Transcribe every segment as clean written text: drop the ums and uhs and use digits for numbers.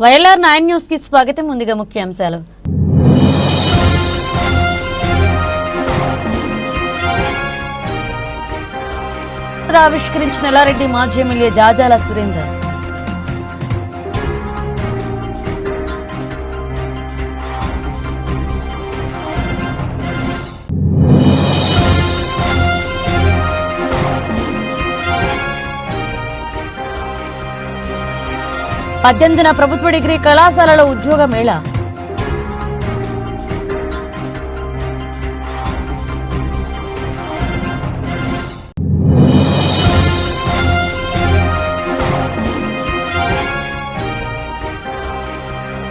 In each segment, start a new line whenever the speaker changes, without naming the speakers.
YLR 9 news కి స్వాగతం. ముందుగా ముఖ్యాంశాలు. ఆవిష్కరించిన ఎల్లారెడ్డి మాజీ ఎమ్మెల్యే జాజాల సురేందర్. పద్దెనిమిదిన ప్రభుత్వ డిగ్రీ కళాశాలలో ఉద్యోగ మేళా.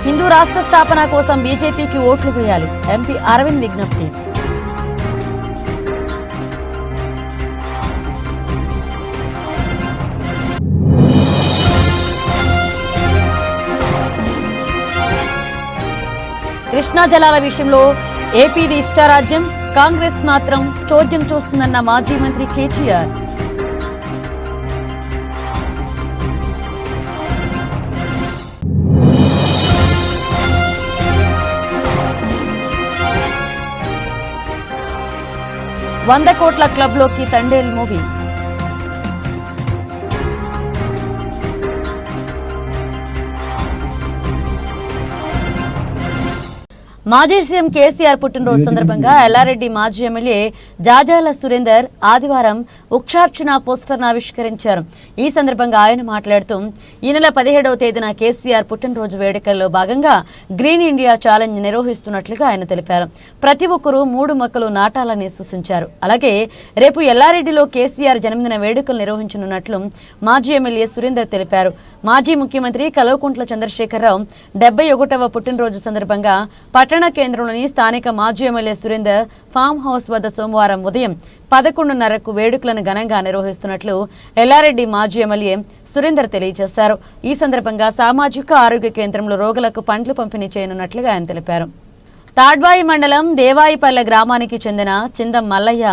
హిందూ రాష్ట్ర స్థాపన కోసం బీజేపీకి ఓట్లు వేయాలి, ఎంపీ అరవింద్ విజ్ఞప్తి. కృష్ణా జలాల విషయంలో ఏపీది ఇష్టారాజ్యం, కాంగ్రెస్ మాత్రం చోద్యం చూస్తుందన్న మాజీ మంత్రి కేటీఆర్. $100 కోట్ల క్లబ్లోకి తండేల్ మూవీ. మాజీ సీఎం కేసీఆర్ పుట్టినరోజు సందర్భంగా ఎల్లారెడ్డి మాజీ ఎమ్మెల్యే జాజాల సురేందర్ ఆదివారం ఉక్షార్చన పోస్టర్ను ఆవిష్కరించారు. ఈ సందర్భంగా ఆయన మాట్లాడుతూ ఈ నెల 17వ తేదీన కేసీఆర్ పుట్టినరోజు వేడుకల్లో భాగంగా గ్రీన్ ఇండియా ఛాలెంజ్ నిర్వహిస్తున్నట్లుగా ఆయన తెలిపారు. ప్రతి ఒక్కరూ 3 మొక్కలు నాటాలని సూచించారు. అలాగే రేపు ఎల్లారెడ్డిలో కేసీఆర్ జన్మదిన వేడుకలు నిర్వహించనున్నట్లు మాజీ ఎమ్మెల్యే సురేందర్ తెలిపారు. మాజీ ముఖ్యమంత్రి కల్వకుంట్ల చంద్రశేఖరరావు 71వ పుట్టినరోజు సందర్భంగా పట్టణ కేంద్రంలోని స్థానిక మాజీ ఎమ్మెల్యే సురేందర్ ఫామ్ హౌస్ వద్ద సోమవారం ఉదయం 11:30కు వేడుకలను ఘనంగా నిర్వహిస్తున్నట్లు ఎల్లారెడ్డి మాజీ ఎమ్మెల్యే సురేందర్ తెలియజేశారు. ఈ సందర్భంగా సామాజిక ఆరోగ్య కేంద్రంలో రోగులకు పండ్లు పంపిణీ చేయనున్నట్లుగా ఆయన తెలిపారు. తాడ్వాయి మండలం దేవాయిపల్లె గ్రామానికి చెందిన చిందం మల్లయ్య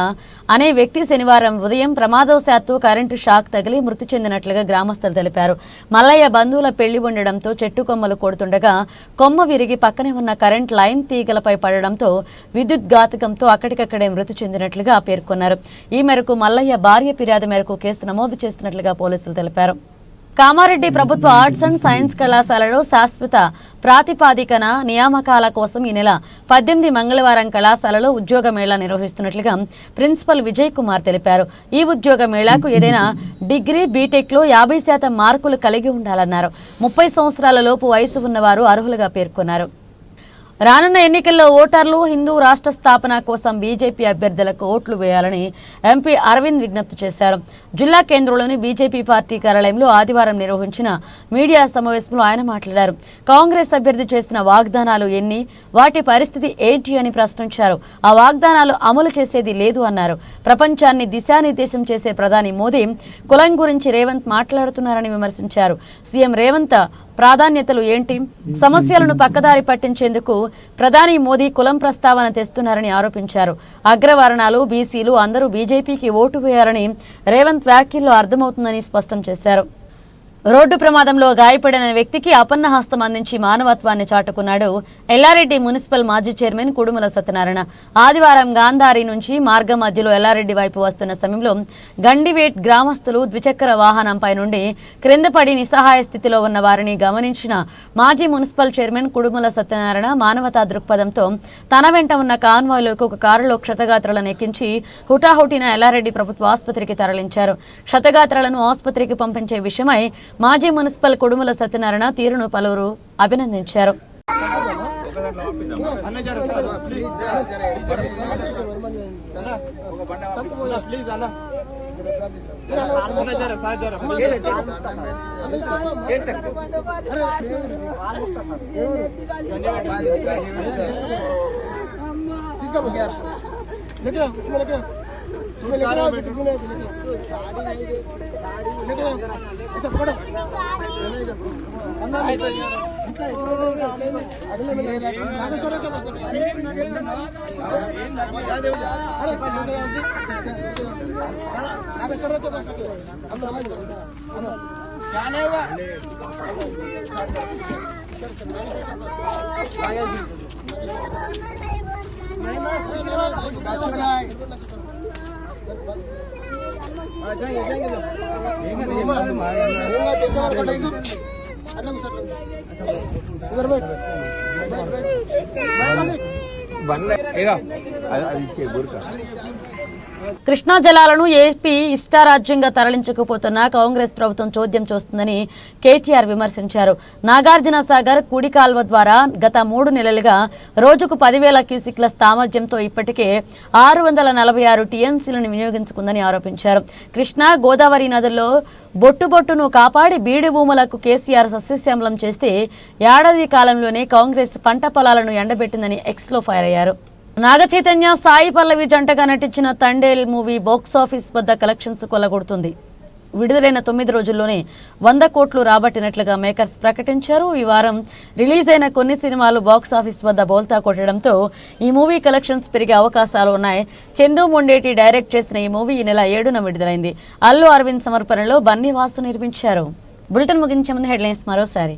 అనే వ్యక్తి శనివారం ఉదయం ప్రమాదవశాత్తు కరెంటు షాక్ తగిలి మృతి చెందినట్లుగా గ్రామస్తులు తెలిపారు. మల్లయ్య బంధువుల పెళ్లి ఉండడంతో చెట్టు కొమ్మలు కొడుతుండగా కొమ్మ విరిగి పక్కనే ఉన్న కరెంట్ లైన్ తీగలపై పడడంతో విద్యుత్ ఘాతకంతో అక్కడికక్కడే మృతి చెందినట్లుగా పేర్కొన్నారు. ఈ మేరకు మల్లయ్య భార్య ఫిర్యాదు మేరకు కేసు నమోదు చేస్తున్నట్లుగా పోలీసులు తెలిపారు. కామారెడ్డి ప్రభుత్వ ఆర్ట్స్ అండ్ సైన్స్ కళాశాలలో శాశ్వత ప్రాతిపాదికన నియామకాల కోసం ఈ నెల 18 మంగళవారం కళాశాలలో ఉద్యోగ మేళా నిర్వహిస్తున్నట్లుగా ప్రిన్సిపల్ విజయ్ కుమార్ తెలిపారు. ఈ ఉద్యోగ మేళాకు ఏదైనా డిగ్రీ, బీటెక్లో 50% మార్కులు కలిగి ఉండాలన్నారు. 30 సంవత్సరాల లోపు వయసు ఉన్నవారు అర్హులుగా పేర్కొన్నారు. రానున్న ఎన్నికల్లో ఓటర్లు హిందూ రాష్ట్ర స్థాపన కోసం బీజేపీ అభ్యర్థులకు ఓట్లు వేయాలని ఎంపీ అరవింద్ విజ్ఞప్తి చేశారు. జిల్లా కేంద్రంలోని బీజేపీ పార్టీ కార్యాలయంలో ఆదివారం నిర్వహించిన మీడియా సమావేశంలో ఆయన మాట్లాడారు. కాంగ్రెస్ అభ్యర్థి చేసిన వాగ్దానాలు ఎన్ని, వాటి పరిస్థితి ఏంటి అని ప్రశ్నించారు. ఆ వాగ్దానాలు అమలు చేసేది లేదు అన్నారు. ప్రపంచాన్ని దిశానిర్దేశం చేసే ప్రధాని మోదీ కులం గురించి రేవంత్ మాట్లాడుతున్నారని విమర్శించారు. సీఎం రేవంత్ ప్రాధాన్యతలు ఏంటి, సమస్యలను పక్కదారి పట్టించేందుకు ప్రధాని మోదీ కులం ప్రస్తావన తెస్తున్నారని ఆరోపించారు. అగ్రవర్ణాలు, బీసీలు అందరూ బీజేపీకి ఓటు వేయాలని రేవంత్ వ్యాఖ్యల్లో అర్థమవుతుందని స్పష్టం చేశారు. రోడ్డు ప్రమాదంలో గాయపడిన వ్యక్తికి అపన్న హస్తం అందించి మానవత్వాన్ని చాటుకున్నాడు ఎల్లారెడ్డి మున్సిపల్ మాజీ చైర్మన్ కుడుమల సత్యనారాయణ. ఆదివారం గాంధారి నుంచి మార్గం మధ్యలో ఎల్లారెడ్డి వైపు వస్తున్న సమయంలో గండివేట్ గ్రామస్తులు ద్విచక్ర వాహనంపై నుండి క్రిందపడి నిస్సహాయ స్థితిలో ఉన్న వారిని గమనించిన మాజీ మున్సిపల్ చైర్మన్ కుడుమల సత్యనారాయణ మానవతా దృక్పథంతో తన వెంట ఉన్న కాన్వాయ్లోకి ఒక కారులో క్షతగాత్రలను ఎక్కించి హుటాహుటిన ఎల్లారెడ్డి ప్రభుత్వ ఆసుపత్రికి తరలించారు. క్షతగాత్రలను ఆసుపత్రికి పంపించే విషయమై మాజీ మున్సిపల్ కుడుమల సత్యనారాయణ తీరును పలువురు అభినందించారు.
इसमें लेके आओ टिफिन है लेके आओ ऐसा पकड़ो अगले में लेके आगे सर के पास अरे आगे सर के पास क्या नहीं हुआ
కృష్ణా జలాలను ఏపీ ఇష్టారాజ్యంగా తరలించకపోతున్న కాంగ్రెస్ ప్రభుత్వం చోద్యం చూస్తుందని కేటీఆర్ విమర్శించారు. నాగార్జున సాగర్ కుడి కాల్వ ద్వారా గత 3 నెలలుగా రోజుకు 10,000 క్యూసిక్ల సామర్థ్యంతో ఇప్పటికే 646 టీఎంసీలను వినియోగించుకుందని ఆరోపించారు. కృష్ణా గోదావరి నదుల్లో బొట్టును కాపాడి బీడి భూములకు కేసీఆర్ సస్యశ్యామలం చేస్తే ఏడాది కాలంలోనే కాంగ్రెస్ పంట పొలాలను ఎండబెట్టిందని ఎక్స్లో ఫైర్ అయ్యారు. నాగ చైతన్య సాయి పల్లవి జంటగా నటించిన తండేల్ మూవీ బాక్సాఫీస్ వద్ద కలెక్షన్స్ కొల్లగొడుతుంది. విడుదలైన 9 రోజుల్లోనే 100 కోట్లు రాబట్టినట్లుగా మేకర్స్ ప్రకటించారు. ఈ వారం రిలీజ్ అయిన కొన్ని సినిమాలు బాక్సాఫీస్ వద్ద బోల్తా కొట్టడంతో ఈ మూవీ కలెక్షన్స్ పెరిగే అవకాశాలు ఉన్నాయి. చందు మొండేటి డైరెక్ట్ చేసిన ఈ మూవీ ఈ నెల 7న విడుదలైంది. అల్లు అరవింద్ సమర్పణలో బన్నీ వాసు నిర్మించారు. బులెటిన్ ముగించే ముందు హెడ్లైన్స్ మరోసారి.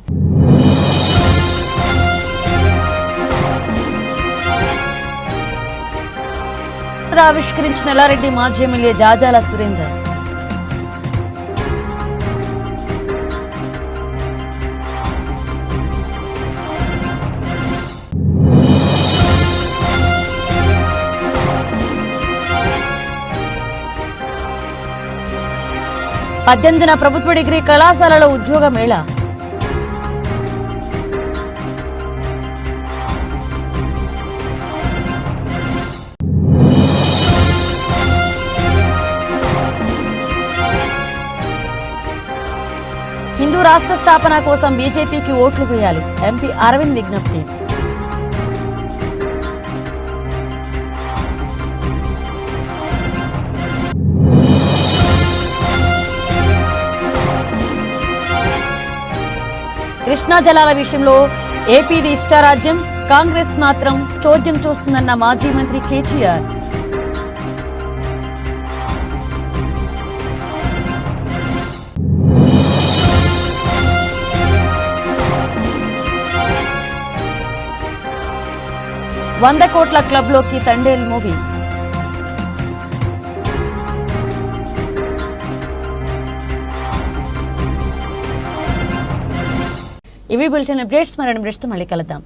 ఆవిష్కరించిన ఎల్లారెడ్డి మాజీ ఎమ్మెల్యే జాజాల సురేందర్. పద్దెనిమిదిన ప్రభుత్వ డిగ్రీ కళాశాలలో ఉద్యోగ మేళా. హిందూ రాష్ట్ర స్థాపన కోసం బీజేపీకి ఓట్లు వేయాలి. ఎంపీ అరవింద్ విజ్ఞప్తి. కృష్ణా జలాల విషయంలో ఏపీది ఇష్టారాజ్యం, కాంగ్రెస్ మాత్రం చోద్యం చూస్తుందన్న మాజీ మంత్రి కేటీఆర్. $100 కోట్ల క్లబ్లోకి తండేల్ మూవీ. ఇవి బులెటిన్ అప్డేట్స్. మరిన్ని అప్డేట్స్తో మళ్ళీ కలుద్దాం.